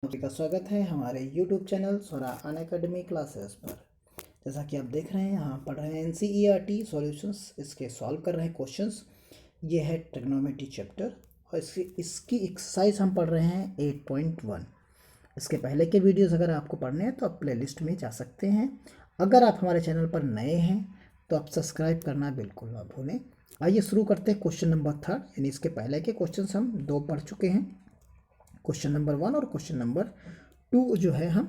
सभी का स्वागत है हमारे YouTube चैनल स्वरा अनअकैडमी क्लासेस पर। जैसा कि आप देख रहे हैं यहाँ पढ़ रहे हैं NCERT सॉल्यूशंस, इसके सॉल्व कर रहे हैं क्वेश्चंस। ये है ट्रिग्नोमेट्री चैप्टर और इसकी एक्सरसाइज हम पढ़ रहे हैं 8.1। इसके पहले के वीडियोस अगर आपको पढ़ने हैं तो आप प्लेलिस्ट में जा सकते हैं। अगर आप हमारे चैनल पर नए हैं तो आप सब्सक्राइब करना बिल्कुल ना भूलें। आइए शुरू करते हैं क्वेश्चन नंबर 3, यानी इसके पहले के क्वेश्चन हम 2 पढ़ चुके हैं। क्वेश्चन नंबर 1 और क्वेश्चन नंबर 2 जो है हम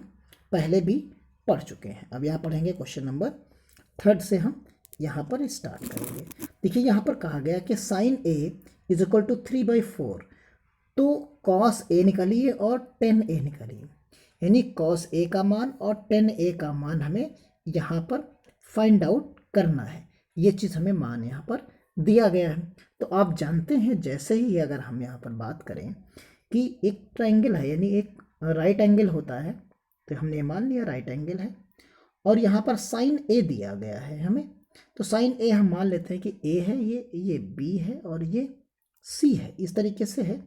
पहले भी पढ़ चुके हैं। अब यहाँ पढ़ेंगे क्वेश्चन नंबर 3 से हम यहाँ पर स्टार्ट करेंगे। देखिए यहाँ पर कहा गया कि sine A is equal to 3/4, तो कॉस ए निकालिए और टेन ए निकालिए, यानी कॉस ए का मान और टेन ए का मान हमें यहाँ पर फाइंड आउट करना है। ये चीज़ हमें मान यहाँ पर दिया गया है। तो आप जानते हैं जैसे ही अगर हम यहाँ पर बात करें कि एक ट्रायंगल है, यानी एक राइट एंगल होता है, तो हमने मान लिया राइट एंगल है और यहाँ पर साइन ए दिया गया है हमें। तो साइन ए हम मान लेते हैं कि ए है, ये बी है और ये सी है, इस तरीके से है।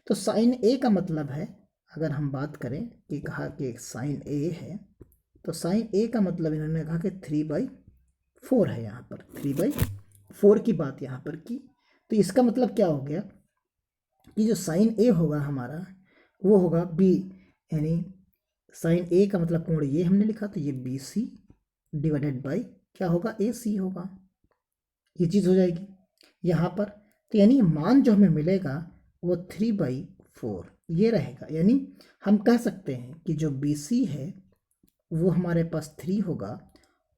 तो साइन ए का मतलब है, अगर हम बात करें कि कहा कि साइन ए है, तो साइन ए का मतलब इन्होंने कहा कि 3/4 है। यहाँ पर 3/4 की बात यहाँ पर की, तो इसका मतलब क्या हो गया कि जो साइन ए होगा हमारा वो होगा बी, यानी साइन ए का मतलब कोण ये हमने लिखा, तो ये बी सी डिवाइडेड बाई क्या होगा, ए सी होगा। ये चीज़ हो जाएगी यहाँ पर। तो यानी मान जो हमें मिलेगा वो 3/4 ये रहेगा। यानी हम कह सकते हैं कि जो बी सी है वो हमारे पास 3 होगा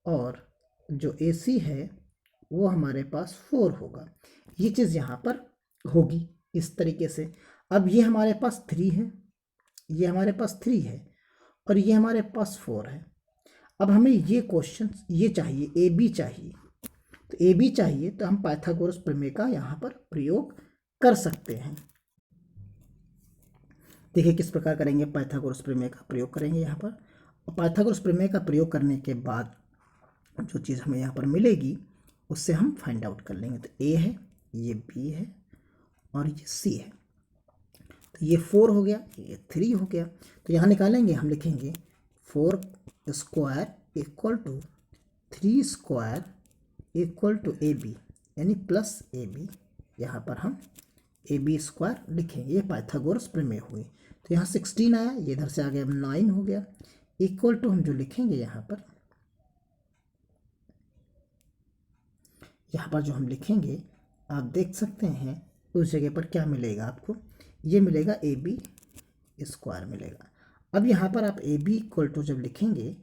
और जो ए सी है वो हमारे पास 4 होगा। ये चीज़ यहाँ पर होगी इस तरीके से। अब ये हमारे पास 3 है, ये हमारे पास 3 है और ये हमारे पास 4 है। अब हमें ये क्वेश्चन ये चाहिए, ए बी चाहिए। तो ए बी चाहिए तो हम पाइथागोरस प्रमेय का यहाँ पर प्रयोग कर सकते हैं। देखिए किस प्रकार करेंगे, पाइथागोरस प्रमेय का प्रयोग करेंगे यहाँ पर। और पाइथागोरस प्रमेय का प्रयोग करने के बाद जो चीज़ हमें यहाँ पर मिलेगी उससे हम फाइंड आउट कर लेंगे। तो ए है, ये बी है और ये सी है। तो ये 4 हो गया, ये 3 हो गया। तो यहाँ निकालेंगे, हम लिखेंगे 4 square equal to 3 square equal to A B, यानी प्लस ए बी। यहाँ पर हम ए बी स्क्वायर लिखेंगे, ये पाइथागोरस प्रमेय हुई। तो यहाँ 16 आया, ये इधर से आ गया 9 हो गया। इक्वल टू हम जो लिखेंगे यहाँ पर जो हम लिखेंगे आप देख सकते हैं उस जगह पर क्या मिलेगा आपको, ये मिलेगा ए बी स्क्वायर मिलेगा। अब यहाँ पर आप ए बी इक्वल टू जब लिखेंगे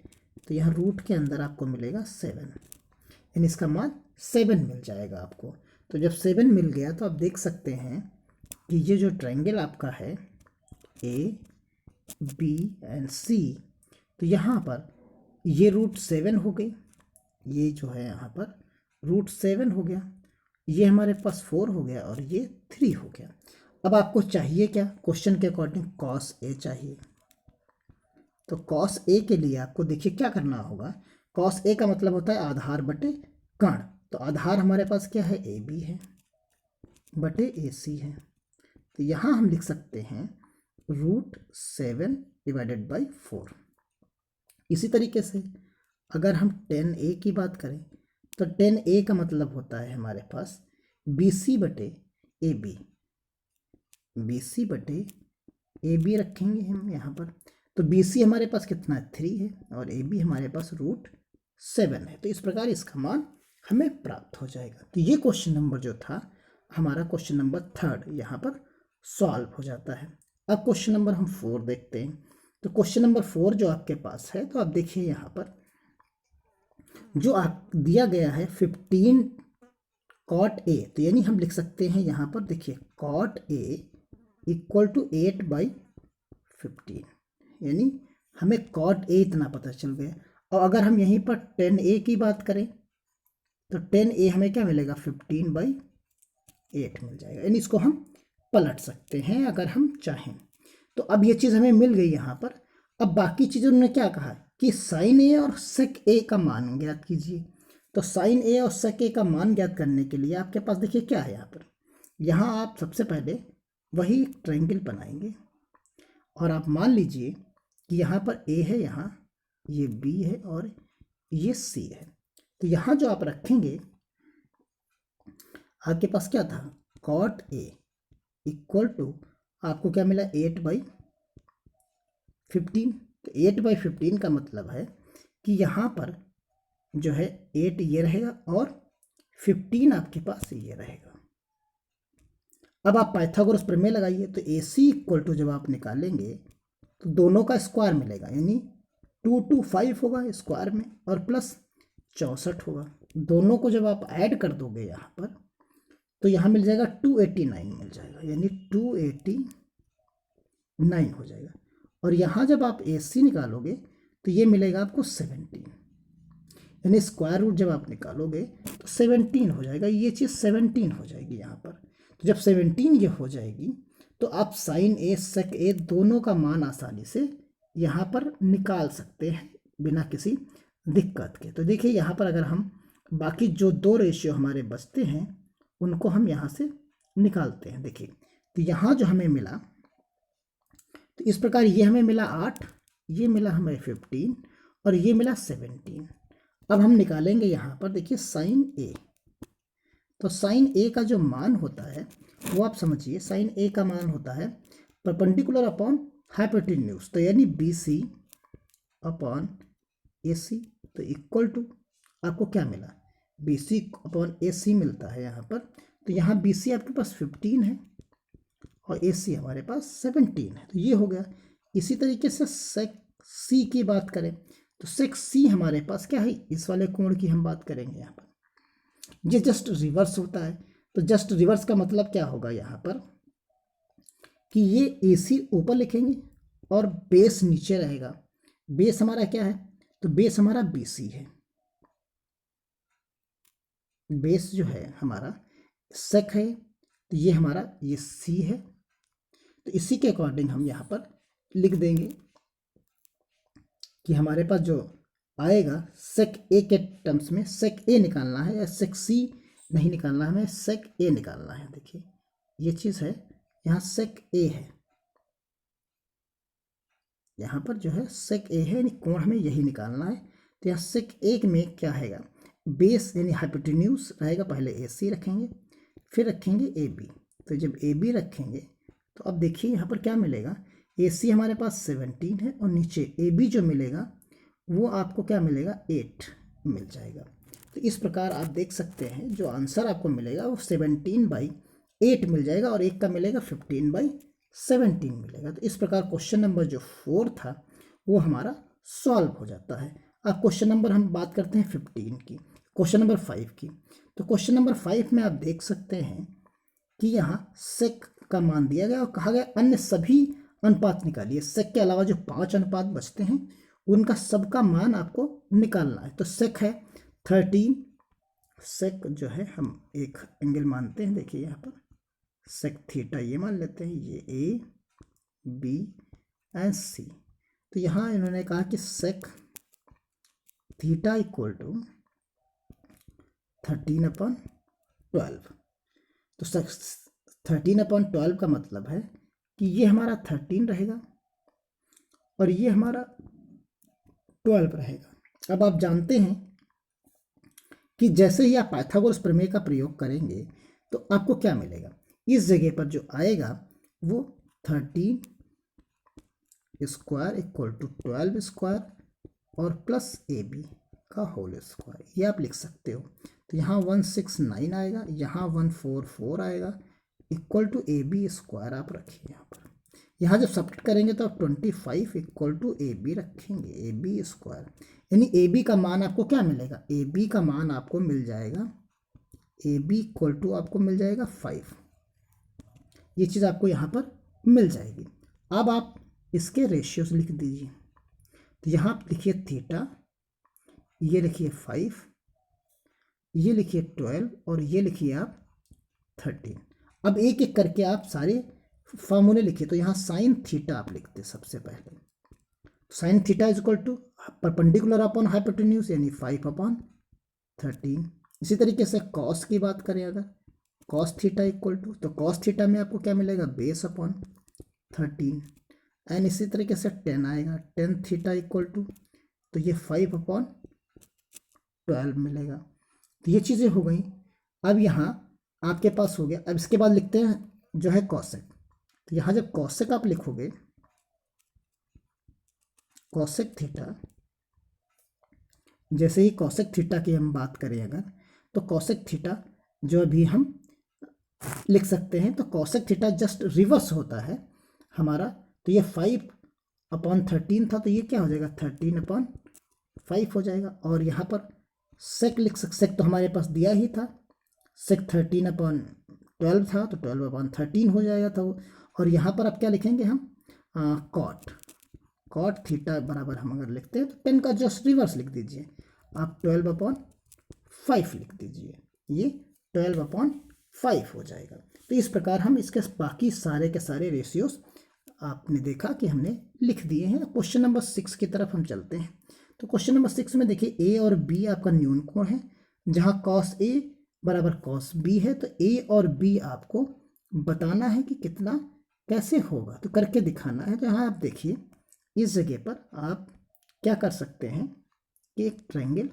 तो यहाँ रूट के अंदर आपको मिलेगा 7, यानी इसका मान 7 मिल जाएगा आपको। तो जब 7 मिल गया तो आप देख सकते हैं कि ये जो ट्रायंगल आपका है ए बी एंड सी, तो यहाँ पर ये √7 हो गई, ये जो है यहाँ पर √7 हो गया, ये हमारे पास 4 हो गया और ये 3 हो गया। अब आपको चाहिए क्या, क्वेश्चन के अकॉर्डिंग कॉस ए चाहिए। तो कॉस ए के लिए आपको देखिए क्या करना होगा। कॉस ए का मतलब होता है आधार बटे कर्ण। तो आधार हमारे पास क्या है, ए बी है बटे ए सी है। तो यहाँ हम लिख सकते हैं √7 डिवाइडेड बाई 4। इसी तरीके से अगर हम 10a की बात करें तो 10a का मतलब होता है हमारे पास बी सी बटे ए बी, बी सी बटे ए बी रखेंगे हम यहाँ पर। तो बी सी हमारे पास कितना है, 3 है और ए बी हमारे पास √7 है। तो इस प्रकार इसका मान हमें प्राप्त हो जाएगा। तो ये क्वेश्चन नंबर जो था हमारा क्वेश्चन नंबर 3 यहाँ पर सॉल्व हो जाता है। अब क्वेश्चन नंबर हम 4 देखते हैं। तो क्वेश्चन नंबर 4 जो आपके पास है, तो आप देखिए यहाँ पर जो आप दिया गया है 15 कॉट ए, तो यानी हम लिख सकते हैं यहाँ पर देखिए कॉट ए इक्वल टू 8/15, यानी हमें कॉट ए इतना पता चल गया। और अगर हम यहीं पर 10a की बात करें तो 10a हमें क्या मिलेगा, 15/8 मिल जाएगा, यानी इसको हम पलट सकते हैं अगर हम चाहें। तो अब ये चीज़ हमें मिल गई यहाँ पर। अब बाकी चीज़ों ने क्या कहा कि साइन ए और सेक ए का मान ज्ञात कीजिए। तो साइन ए और सेक ए का मान ज्ञात करने के लिए आपके पास देखिए क्या है यहाँ पर। यहाँ आप सबसे पहले वही ट्रायंगल बनाएंगे और आप मान लीजिए कि यहाँ पर ए है, यहाँ ये बी है और ये सी है। तो यहाँ जो आप रखेंगे, आपके पास क्या था, कॉट ए इक्वल टू आपको क्या मिला 8/15। तो 8/15 का मतलब है कि यहाँ पर जो है 8 ये रहेगा और 15 आपके पास ये रहेगा। अब आप पाइथागोरस प्रमेय लगाइए, तो ए सी इक्वल टू जब आप निकालेंगे तो दोनों का स्क्वायर मिलेगा, यानी 225 होगा स्क्वायर में और प्लस 64 होगा। दोनों को जब आप ऐड कर दोगे यहाँ पर तो यहाँ मिल जाएगा 289 मिल जाएगा, यानी 289 हो जाएगा। और यहाँ जब आप ए सी निकालोगे तो ये मिलेगा आपको 17, यानी स्क्वायर रूट जब आप निकालोगे तो 17 हो जाएगा। ये चीज़ 17 हो जाएगी यहाँ पर। तो जब 17 ये हो जाएगी तो आप साइन ए सेक ए दोनों का मान आसानी से यहाँ पर निकाल सकते हैं बिना किसी दिक्कत के। तो देखिए यहाँ पर अगर हम बाकी जो दो रेशियो हमारे बचते हैं उनको हम यहाँ से निकालते हैं। देखिए तो यहाँ जो हमें मिला, तो इस प्रकार ये हमें मिला 8, ये मिला हमें 15 और ये मिला 17। अब हम निकालेंगे यहाँ पर, देखिए साइन ए। तो साइन ए का जो मान होता है वो आप समझिए, साइन ए का मान होता है परपेंडिकुलर अपॉन हाइपोटेन्यूज, तो यानी बी सी अपॉन ए सी। तो इक्वल टू आपको क्या मिला, बी सी अपॉन ए सी मिलता है यहाँ पर। तो यहाँ बी सी आपके पास 15 है और ए सी हमारे पास 17 है, तो ये हो गया। इसी तरीके से सेक सी की बात करें तो सेक सी हमारे पास क्या है, इस वाले कोण की हम बात करेंगे यहाँ पर। ये जस्ट रिवर्स होता है। तो जस्ट रिवर्स का मतलब क्या होगा यहाँ पर कि ये ए सी ऊपर लिखेंगे और बेस नीचे रहेगा। बेस हमारा क्या है, तो बेस हमारा बी सी है। बेस जो है हमारा सेक है, तो ये हमारा ये सी है। तो इसी के अकॉर्डिंग हम यहाँ पर लिख देंगे कि हमारे पास जो आएगा सेक ए के टर्म्स में सेक ए निकालना है या सेक सी नहीं निकालना है, हमें सेक ए निकालना है। देखिए ये चीज़ है, यहाँ सेक ए है, यहाँ पर जो है सेक ए है, यानी कोण हमें यही निकालना है। तो यहाँ सेक ए में क्या आएगा, बेस यानी हाइपोटेन्यूज रहेगा, पहले ए सी रखेंगे फिर रखेंगे ए बी। तो जब ए बी रखेंगे तो अब देखिए यहाँ पर क्या मिलेगा, ए सी हमारे पास 17 है और नीचे ए बी जो मिलेगा वो आपको क्या मिलेगा 8 मिल जाएगा। तो इस प्रकार आप देख सकते हैं जो आंसर आपको मिलेगा वो 17/8 मिल जाएगा और एक का मिलेगा 15/17 मिलेगा। तो इस प्रकार क्वेश्चन नंबर जो 4 था वो हमारा सॉल्व हो जाता है। अब क्वेश्चन नंबर हम बात करते हैं 15 की, क्वेश्चन नंबर 5 की। तो क्वेश्चन नंबर 5 में आप देख सकते हैं कि यहाँ सेक का मान दिया गया और कहा गया अन्य सभी अनुपात निकालिए। सेक के अलावा जो 5 अनुपात बचते हैं उनका सबका मान आपको निकालना है। तो सेक है 13, सेक जो है हम एक एंगल मानते हैं, देखिए यहाँ पर सेक थीटा ये मान लेते हैं, ये ए बी एंड सी। तो यहाँ इन्होंने कहा कि सेक थीटा इक्वल टू 13/12। तो 13/12 का मतलब है कि ये हमारा 13 रहेगा और ये हमारा 12 रहेगा। अब आप जानते हैं कि जैसे ही आप पाइथागोरस प्रमेय का प्रयोग करेंगे तो आपको क्या मिलेगा, इस जगह पर जो आएगा वो 13 स्क्वायर इक्वल टू 12 स्क्वायर और प्लस ए बी का होल स्क्वायर, ये आप लिख सकते हो। तो यहाँ 169 आएगा, यहाँ 144 आएगा equal to A B square आप रखिए यहाँ पर। यहाँ जब सब्ट्रैक्ट करेंगे तो आप 25 इक्वल टू ए बी रखेंगे, ए बी स्क्वायर, यानी ए बी का मान आपको क्या मिलेगा, ए बी का मान आपको मिल जाएगा, ए बी इक्वल टू आपको मिल जाएगा 5। ये चीज़ आपको यहाँ पर मिल जाएगी। अब आप इसके रेशियोज लिख दीजिए। तो यहाँ आप लिखिए थीटा, ये लिखिए 5, ये लिखिए 12 और ये लिखिए आप 13। अब एक एक करके आप सारे फार्मूले लिखिए। तो यहाँ साइन थीटा आप लिखते सबसे पहले। Sine theta is equal to perpendicular upon hypotenuse यानी 5/13। इसी तरीके से कॉस की बात करें अगर, कॉस थीटा इक्वल टू, तो कॉस थीटा में आपको क्या मिलेगा, बेस अपॉन 13। एंड इसी तरीके से 10 आएगा, 10 थीटा इक्वल टू, तो ये 5/12 मिलेगा। तो ये चीज़ें हो गई। अब यहाँ आपके पास हो गया। अब इसके बाद लिखते हैं जो है कॉसेक। तो यहाँ जब कॉसेक आप लिखोगे, कॉसेक थीटा, जैसे ही कॉसेक थीटा की हम बात करें अगर, तो कॉसेक थीटा जो अभी हम लिख सकते हैं, तो कॉसेक थीटा जस्ट रिवर्स होता है हमारा। तो ये 5/13 था, तो ये क्या हो जाएगा 13/5 हो जाएगा। और यहाँ पर सेक लिख सकते, सेक तो हमारे पास दिया ही था, सेक 13/12 था, तो 12/13 हो जाएगा था वो। और यहाँ पर आप क्या लिखेंगे हम, कॉट थीटा बराबर हम अगर लिखते हैं तो 10 का जस्ट रिवर्स लिख दीजिए आप, 12/5 लिख दीजिए, ये 12/5 हो जाएगा। तो इस प्रकार हम इसके बाकी सारे के सारे रेशियोज आपने देखा कि हमने लिख दिए हैं। क्वेश्चन नंबर 6 की तरफ हम चलते हैं। तो क्वेश्चन नंबर 6 में देखिए ए और बी आपका न्यून कोण है, जहाँ कॉस ए बराबर कॉस बी है। तो ए और बी आपको बताना है कि कितना कैसे होगा, तो करके दिखाना है। तो यहाँ आप देखिए इस जगह पर आप क्या कर सकते हैं कि एक ट्रायंगल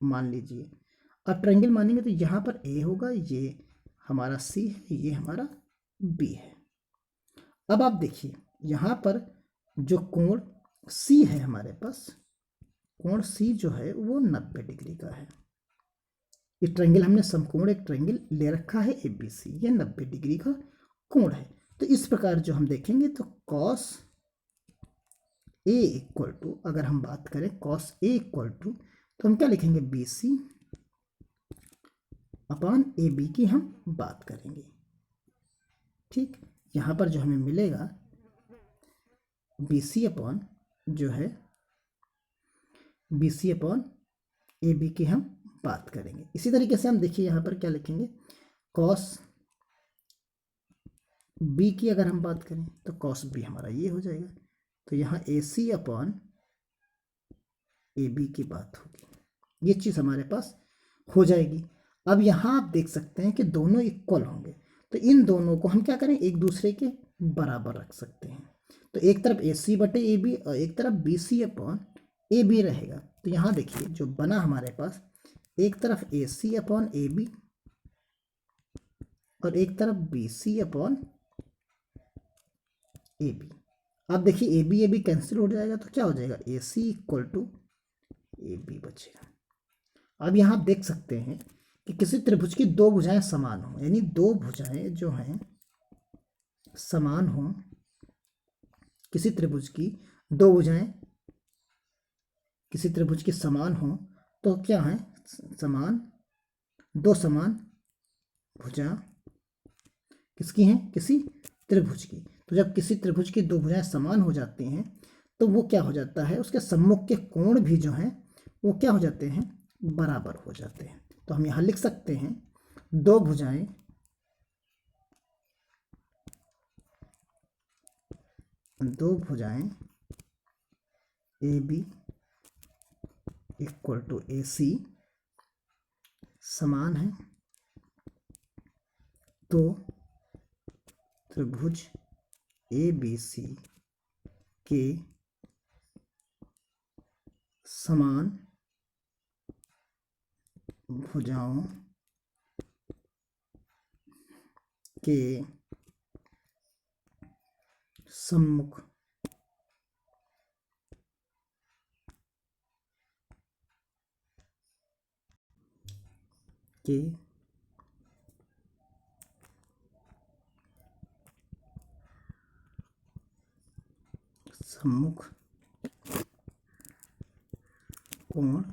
मान लीजिए। अब ट्रायंगल मानेंगे तो यहाँ पर ए होगा, ये हमारा सी है, ये हमारा बी है। अब आप देखिए यहाँ पर जो कोण सी है हमारे पास, कोण सी जो है वो 90 डिग्री का है। ये ट्रायंगल हमने समकोण एक ट्रायंगल ले रखा है ABC, ये 90 डिग्री का कोण है। तो इस प्रकार जो हम देखेंगे तो कॉस ए इक्वल टू, अगर हम बात करें कॉस ए इक्वल टू, तो हम क्या लिखेंगे BC/AB की हम बात करेंगे। ठीक, यहाँ पर जो हमें मिलेगा BC/ जो है BC/AB की हम बात करेंगे। इसी तरीके से हम देखिए यहाँ पर क्या लिखेंगे, कॉस बी की अगर हम बात करें तो कॉस बी हमारा ये हो जाएगा। तो यहाँ AC/AB की बात होगी, ये चीज़ हमारे पास हो जाएगी। अब यहाँ आप देख सकते हैं कि दोनों इक्वल होंगे, तो इन दोनों को हम क्या करें, एक दूसरे के बराबर रख सकते हैं। तो एक तरफ AC/AB और एक तरफ BC/AB रहेगा। तो यहाँ देखिए जो बना हमारे पास, एक तरफ AC/AB और एक तरफ BC/AB। अब देखिए AB कैंसिल हो जाएगा, तो क्या हो जाएगा AC/AB बचेगा। अब यहाँ आप देख सकते हैं कि किसी त्रिभुज की दो भुजाएं समान हो, यानी दो भुजाएं जो हैं समान हो, किसी त्रिभुज की दो भुजाएं किसी त्रिभुज की समान हो, तो क्या है समान, दो समान भुजा किसकी हैं, किसी त्रिभुज की। तो जब किसी त्रिभुज की दो भुजाएं समान हो जाती हैं तो वो क्या हो जाता है, उसके सम्मुख के कोण भी जो हैं वो क्या हो जाते हैं, बराबर हो जाते हैं। तो हम यहाँ लिख सकते हैं दो भुजाएं AB इक्वल टू AC समान है, तो त्रिभुज ABC के समान भुजाओं के सम्मुख के सम्मुख कोण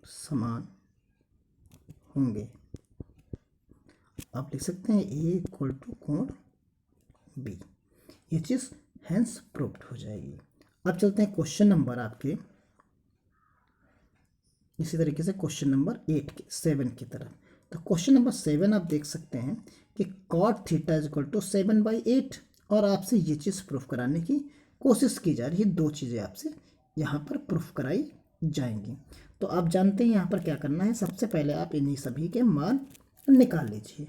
समान होंगे। आप लिख सकते हैं A इक्वल टू कोण B, ये चीज़ हैंस प्रूव्ड हो जाएगी। अब चलते हैं क्वेश्चन नंबर आपके इसी तरीके से क्वेश्चन नंबर 7 की तरफ। तो क्वेश्चन नंबर 7 आप देख सकते हैं कि cot theta is equal to 7/8, और आपसे ये चीज़ प्रूफ कराने की कोशिश की जा रही है। दो चीज़ें आपसे यहाँ पर प्रूफ कराई जाएंगी। तो आप जानते हैं यहाँ पर क्या करना है, सबसे पहले आप इन्हीं सभी के मान निकाल लीजिए,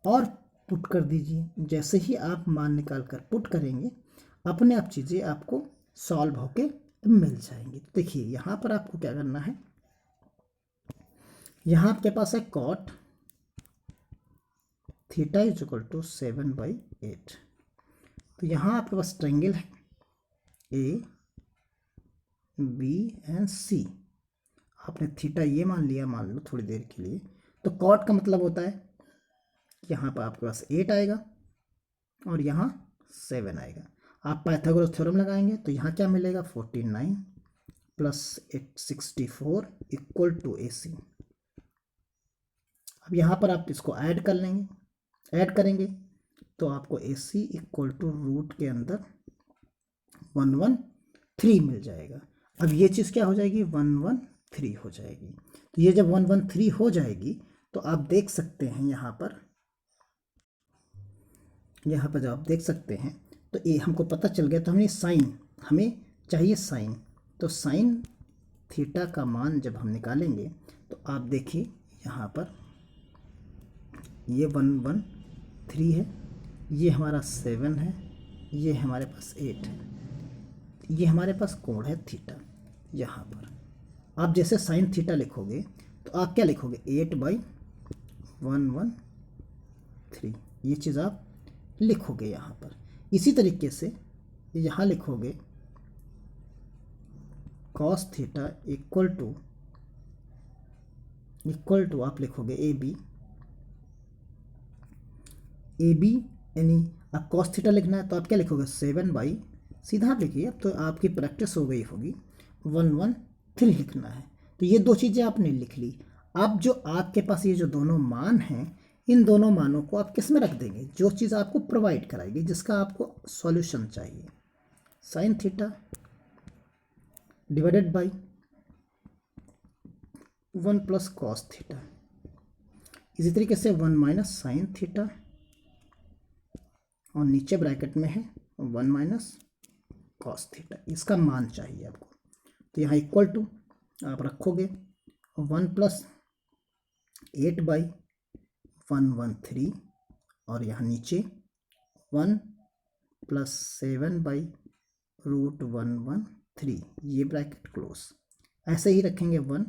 और पुट कर दीजिए। जैसे ही आप मान निकाल कर पुट करेंगे अपने आप चीज़ें आपको सॉल्व होके मिल जाएंगी। तो देखिए यहाँ पर आपको क्या करना है, यहाँ आपके पास है cot theta is equal to 7/8। तो यहाँ आपके पास ट्रायंगल है ए बी एंड सी। आपने थीटा ये मान लिया, मान लो थोड़ी देर के लिए। तो कॉट का मतलब होता है यहाँ पर आपके पास 8 आएगा और यहाँ 7 आएगा। आप पाइथागोरस थ्योरम लगाएंगे तो यहाँ क्या मिलेगा, 49 प्लस 64 इक्वल टू AC। अब यहाँ पर आप इसको ऐड कर लेंगे, ऐड करेंगे तो आपको AC इक्वल टू रूट के अंदर 113 मिल जाएगा। अब ये चीज़ क्या हो जाएगी, 113 हो जाएगी। तो ये जब 113 हो जाएगी तो आप देख सकते हैं यहाँ पर जब आप देख सकते हैं तो ये हमको पता चल गया। तो हमें साइन, हमें चाहिए साइन। तो साइन थीटा का मान जब हम निकालेंगे तो आप देखिए यहाँ पर ये 113 है, ये हमारा 7 है, ये हमारे पास 8 है, ये हमारे पास कोण है थीटा। यहाँ पर आप जैसे साइन थीटा लिखोगे तो आप क्या लिखोगे, 8/113, ये चीज़ आप लिखोगे यहाँ पर। इसी तरीके से यहाँ लिखोगे कॉस थीटा इक्वल टू आप लिखोगे ए बी यानी अब कॉस थीटा लिखना है तो आप क्या लिखोगे, 7/, सीधा आप लिखिए। अब तो आपकी प्रैक्टिस हो गई होगी, 113 लिखना है। तो ये दो चीज़ें आपने लिख ली। अब जो आपके पास ये जो दोनों मान हैं, इन दोनों मानों को आप किस में रख देंगे, जो चीज़ आपको प्रोवाइड कराएगी, जिसका आपको सॉल्यूशन चाहिए। Sine theta divided by 1 plus cos theta, इसी तरीके से 1 माइनस साइन थीटा, और नीचे ब्रैकेट में है 1 माइनस कॉस थीटा। इसका मान चाहिए आपको। तो यहाँ इक्वल टू आप रखोगे 1 प्लस 8/113 और यहाँ नीचे 1 प्लस 7/√113, ये ब्रैकेट क्लोज। ऐसे ही रखेंगे 1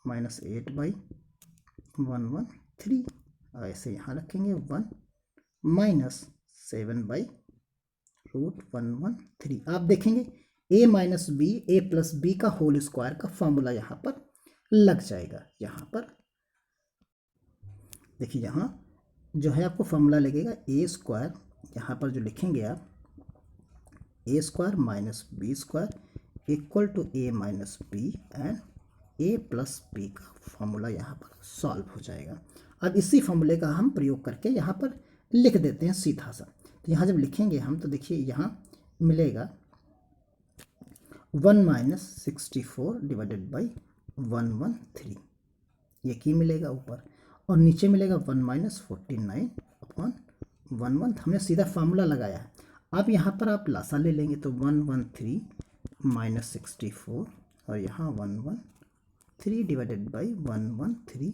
माइनस 8/113, ऐसे यहाँ रखेंगे 1 माइनस 7/√113। आप देखेंगे a minus B A plus B का होल स्क्वायर का फॉर्मूला यहाँ पर लग जाएगा। यहाँ पर देखिए, यहाँ जो है आपको फॉर्मूला लगेगा ए स्क्वायर, यहाँ पर जो लिखेंगे आप A square minus B square equal to A minus B and A plus B का फॉर्मूला यहाँ पर सॉल्व हो जाएगा। अब इसी फॉर्मूले का हम प्रयोग करके यहाँ पर लिख देते हैं सीधा सा। तो यहाँ जब लिखेंगे हम तो देखिए यहाँ मिलेगा 1 माइनस 64 डिवाइडेड बाई 113, ये की मिलेगा ऊपर, और नीचे मिलेगा 1 माइनस 49 अपॉन 1 हमने सीधा फार्मूला लगाया है। अब यहाँ पर आप लासा ले लेंगे तो 113 माइनस 64 और यहाँ 113 divided by 113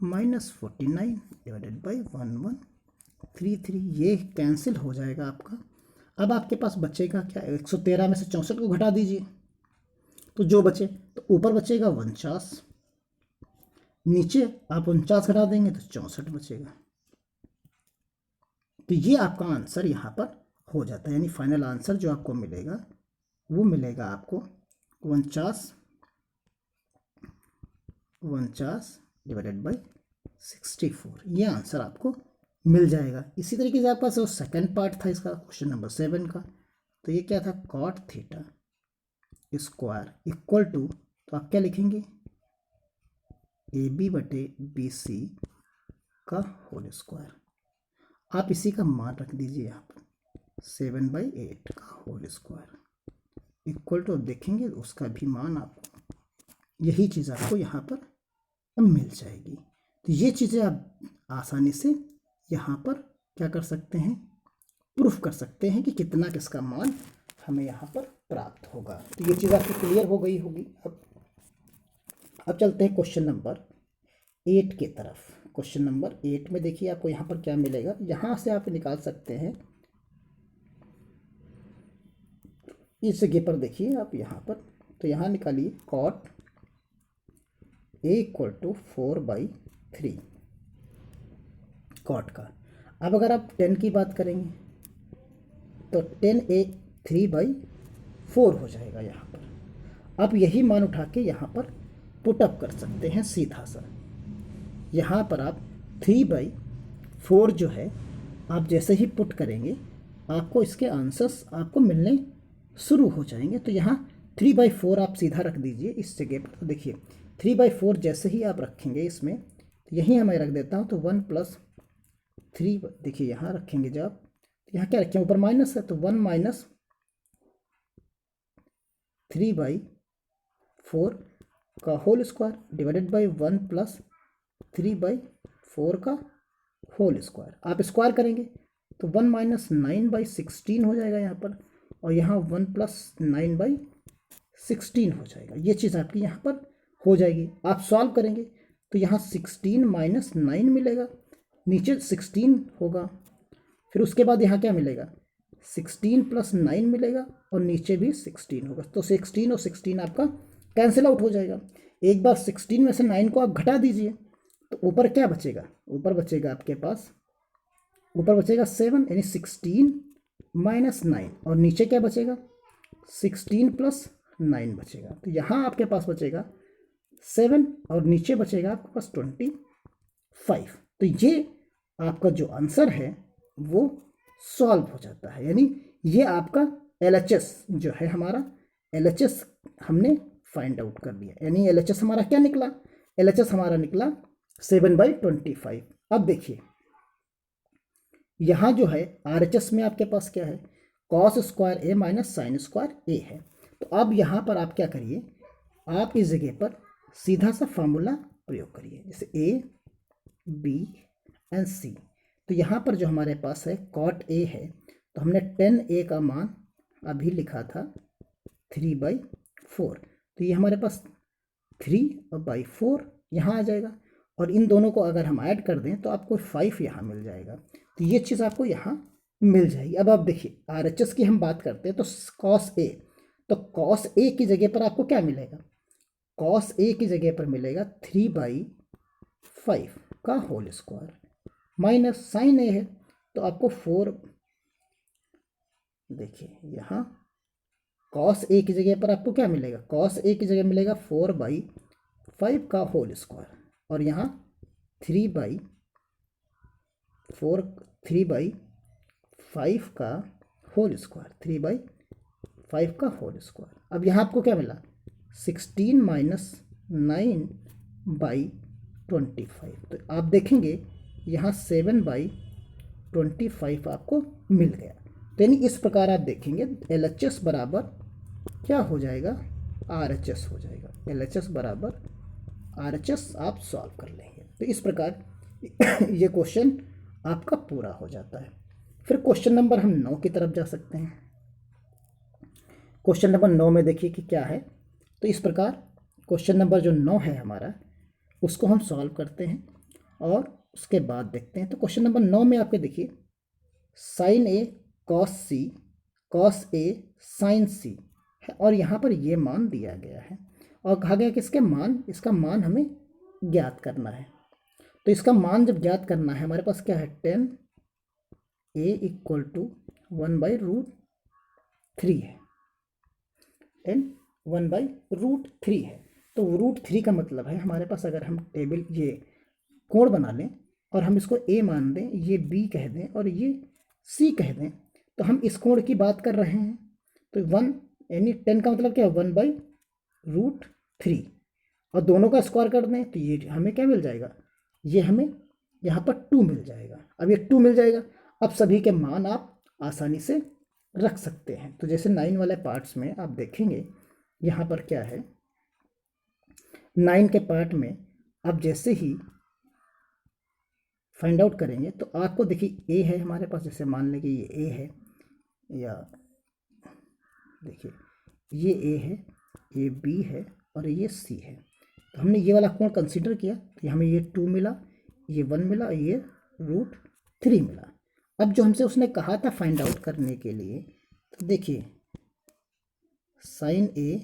minus 49 divided by 1133, ये कैंसिल हो जाएगा आपका। अब आपके पास बचेगा क्या, 113 में से 64 को घटा दीजिए तो जो बचे, तो ऊपर बचेगा 49, नीचे आप 49 घटा देंगे तो 64 बचेगा। तो ये आपका आंसर यहाँ पर हो जाता है, यानी फाइनल आंसर जो आपको मिलेगा वो मिलेगा आपको 49 डिवाइडेड बाई 64, ये आंसर आपको मिल जाएगा। इसी तरीके से आपके पास वो सेकंड पार्ट था इसका, क्वेश्चन नंबर 7 का। तो ये क्या था, cot theta square equal to, तो आप क्या लिखेंगे, ए बी बटे बी सी का होल स्क्वायर। आप इसी का मान रख दीजिए यहाँ पर 7/8 का होल स्क्वायर इक्वल टू, देखेंगे उसका भी मान आपको, यही चीज़ आपको यहाँ पर मिल जाएगी। तो ये चीज़ें आप आसानी से यहाँ पर क्या कर सकते हैं, प्रूफ कर सकते हैं कि कितना किसका मान हमें यहाँ पर प्राप्त होगा। तो ये चीज़ आपकी क्लियर हो गई होगी। अब चलते हैं क्वेश्चन नंबर 8 की तरफ। क्वेश्चन नंबर 8 में देखिए आपको यहाँ पर क्या मिलेगा, यहाँ से आप निकाल सकते हैं इस जगह पर। देखिए आप यहाँ पर, तो यहाँ निकालिए cot A equal to 4/3 cot का। अब अगर आप 10 की बात करेंगे तो 10a 3/4 हो जाएगा यहाँ पर। अब यही मान उठा के यहाँ पर पुटअप कर सकते हैं सीधा सा। यहाँ पर आप 3/4 जो है आप जैसे ही पुट करेंगे आपको इसके आंसर्स आपको मिलने शुरू हो जाएंगे। तो यहाँ 3/4 आप सीधा रख दीजिए इस जगह पर। तो देखिए 3/4 जैसे ही आप रखेंगे इसमें, तो यहीं मैं रख देता हूँ। तो 1 + 3, देखिए यहाँ रखेंगे जब आप, यहाँ क्या रखें, ऊपर माइनस है, तो 1 - 3/4 का होल स्क्वायर डिवाइडेड बाई 1 + 3/4 का होल स्क्वायर। आप स्क्वायर करेंगे तो 1 - 9/16 हो जाएगा यहाँ पर, और यहाँ 1 + 9/16 हो जाएगा। ये चीज़ आपकी यहाँ पर हो जाएगी। आप सॉल्व करेंगे तो यहाँ 16 - 9 मिलेगा, नीचे 16 होगा। फिर उसके बाद यहाँ क्या मिलेगा, 16 + 9 मिलेगा, और नीचे भी 16 होगा। तो 16 और 16 आपका कैंसिल आउट हो जाएगा। एक बार 16 में से 9 को आप घटा दीजिए तो ऊपर क्या बचेगा, ऊपर बचेगा आपके पास, ऊपर बचेगा 7, यानी 16 - 9, और नीचे क्या बचेगा, 16 + 9 बचेगा। तो यहाँ आपके पास बचेगा 7 और नीचे बचेगा आपके पास 25। तो ये आपका जो आंसर है वो सॉल्व हो जाता है। यानी ये आपका LHS जो है हमारा, LHS हमने फाइंड आउट कर लिया। यानी LHS हमारा क्या निकला, LHS हमारा निकला 7/25। अब देखिए यहाँ जो है RHS में आपके पास क्या है, cos square A - sin square A है। तो अब यहाँ पर आप क्या करिए, आप इस जगह पर सीधा सा फार्मूला प्रयोग करिए, जैसे A, B एंड C। तो यहाँ पर जो हमारे पास है cot A है, तो हमने 10A का मान अभी लिखा था 3/4। तो ये हमारे पास 3/4 यहाँ आ जाएगा, और इन दोनों को अगर हम ऐड कर दें तो आपको 5 यहाँ मिल जाएगा। तो ये चीज़ आपको यहाँ मिल जाएगी। अब आप देखिए RHS की हम बात करते हैं तो cos A, तो cos A की जगह पर आपको क्या मिलेगा, cos A की जगह पर मिलेगा 3/5 का whole square, minus sin A है तो आपको 4, देखिए यहाँ cos A की जगह पर आपको क्या मिलेगा, cos A की जगह मिलेगा 4/5 का होल स्क्वायर, और यहाँ 3/5 का होल स्क्वायर, 3/5 का होल स्क्वायर। अब यहाँ आपको क्या मिला, 16 - 9/25। तो आप देखेंगे यहाँ 7/25 आपको मिल गया। तो यानी इस प्रकार आप देखेंगे LHS बराबर क्या हो जाएगा, RHS हो जाएगा। LHS बराबर RHS आप सॉल्व कर लेंगे। तो इस प्रकार ये क्वेश्चन आपका पूरा हो जाता है। फिर क्वेश्चन नंबर हम 9 की तरफ जा सकते हैं। क्वेश्चन नंबर 9 में देखिए कि क्या है। तो इस प्रकार क्वेश्चन नंबर जो 9 है हमारा, उसको हम सॉल्व करते हैं और उसके बाद देखते हैं। तो क्वेश्चन नंबर 9 में आपके देखिए sin A cos C cos A sin C है, और यहाँ पर ये मान दिया गया है, और कहा गया कि इसका मान हमें ज्ञात करना है। तो इसका मान जब ज्ञात करना है, हमारे पास क्या है, 10A इक्वल टू 1/√3 है, 10 1/√3 है। तो √3 का मतलब है हमारे पास, अगर हम टेबल ये कोण बना लें और हम इसको A मान दें, ये B कह दें और ये C कह दें, तो हम इस कोण की बात कर रहे हैं। तो 1 यानी 10 का मतलब क्या है, 1/√3, और दोनों का स्क्वायर कर दें तो ये हमें क्या मिल जाएगा, ये हमें यहाँ पर 2 मिल जाएगा। अब ये 2 मिल जाएगा। अब सभी के मान आप आसानी से रख सकते हैं। तो जैसे 9 वाले पार्ट्स में आप देखेंगे यहाँ पर क्या है, 9 के पार्ट में आप जैसे ही फाइंड आउट करेंगे तो आपको देखिए A है हमारे पास, जैसे मान लें कि ये A है, या देखिए ये A है, ये B है और ये C है। तो हमने ये वाला कोण कंसीडर किया तो हमें ये 2 मिला, ये 1 मिला, ये √3 मिला। अब जो हमसे उसने कहा था फाइंड आउट करने के लिए, तो देखिए sine A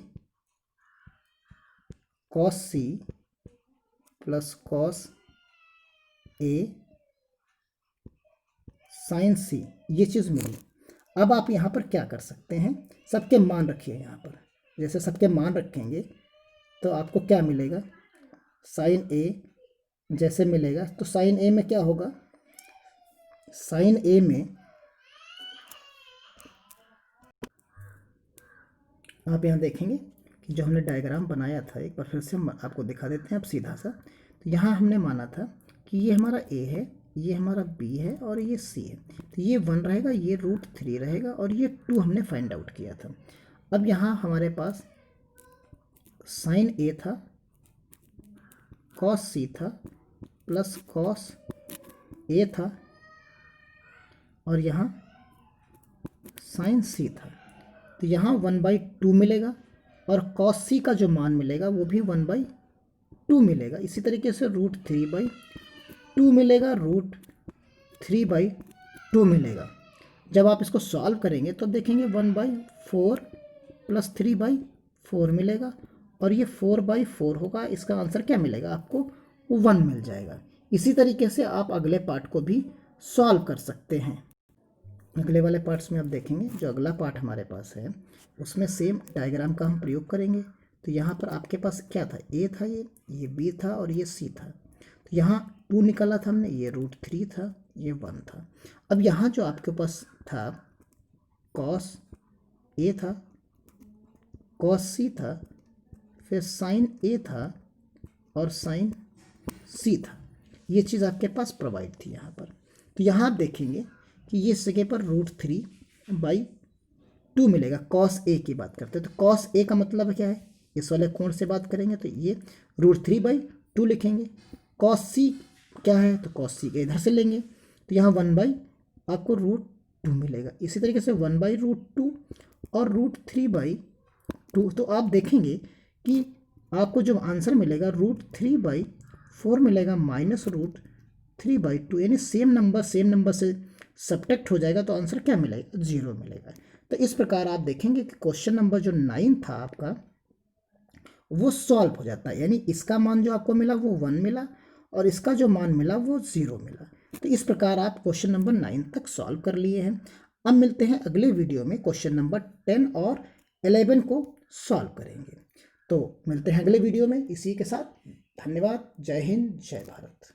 cos C plus cos A sine C, ये चीज़ मिली। अब आप यहाँ पर क्या कर सकते हैं, सबके मान रखिए यहाँ पर। जैसे सबके मान रखेंगे तो आपको क्या मिलेगा, साइन A जैसे मिलेगा तो साइन A में क्या होगा, साइन A में आप यहाँ देखेंगे कि जो हमने डायग्राम बनाया था, एक बार फिर से हम आपको दिखा देते हैं अब सीधा सा। तो यहाँ हमने माना था कि ये हमारा A है, ये हमारा B है और ये C है। तो ये 1 रहेगा, ये √3 रहेगा और ये 2 हमने फाइंड आउट किया था। अब यहाँ हमारे पास साइन A था, कॉस C था प्लस कॉस A था और यहाँ साइन C था। तो यहाँ 1/2 मिलेगा और cos C का जो मान मिलेगा वो भी 1/2 मिलेगा। इसी तरीके से √3/2 मिलेगा, √3/2 मिलेगा। जब आप इसको सॉल्व करेंगे तो देखेंगे 1/4 प्लस 3/4 मिलेगा और ये 4/4 होगा। इसका आंसर क्या मिलेगा आपको, 1 मिल जाएगा। इसी तरीके से आप अगले पार्ट को भी सॉल्व कर सकते हैं। अगले वाले पार्ट्स में आप देखेंगे, जो अगला पार्ट हमारे पास है उसमें सेम डायग्राम का हम प्रयोग करेंगे। तो यहाँ पर आपके पास क्या था, A था, ये B था और ये C था। तो यहाँ 2 निकाला था हमने, ये √3 था, ये 1 था। अब यहाँ जो आपके पास था cos A था, cos C था, फिर sin A था और sin C था। ये चीज़ आपके पास प्रोवाइड थी यहाँ पर। तो यहाँ आप देखेंगे कि ये इस जगह पर √3/2 मिलेगा। कॉस A की बात करते हैं तो कॉस A का मतलब क्या है, इस वाले कोण से बात करेंगे तो ये √3/2 लिखेंगे। कॉस C क्या है, तो कॉस C के इधर से लेंगे तो यहाँ आपको √2 मिलेगा। इसी तरीके से 1/√2 और √3/2। तो आप देखेंगे कि आपको जो आंसर मिलेगा √3/4 मिलेगा माइनस √3/2, यानी सेम नंबर से सब्ट्रैक्ट हो जाएगा तो आंसर क्या मिलेगा, 0 मिलेगा। तो इस प्रकार आप देखेंगे कि क्वेश्चन नंबर जो 9 था आपका वो सॉल्व हो जाता है। यानी इसका मान जो आपको मिला वो 1 मिला और इसका जो मान मिला वो 0 मिला। तो इस प्रकार आप क्वेश्चन नंबर 9 तक सॉल्व कर लिए हैं। अब मिलते हैं अगले वीडियो में, क्वेश्चन नंबर 10 और 11 को सॉल्व करेंगे। तो मिलते हैं अगले वीडियो में इसी के साथ। धन्यवाद। जय हिंद, जय भारत।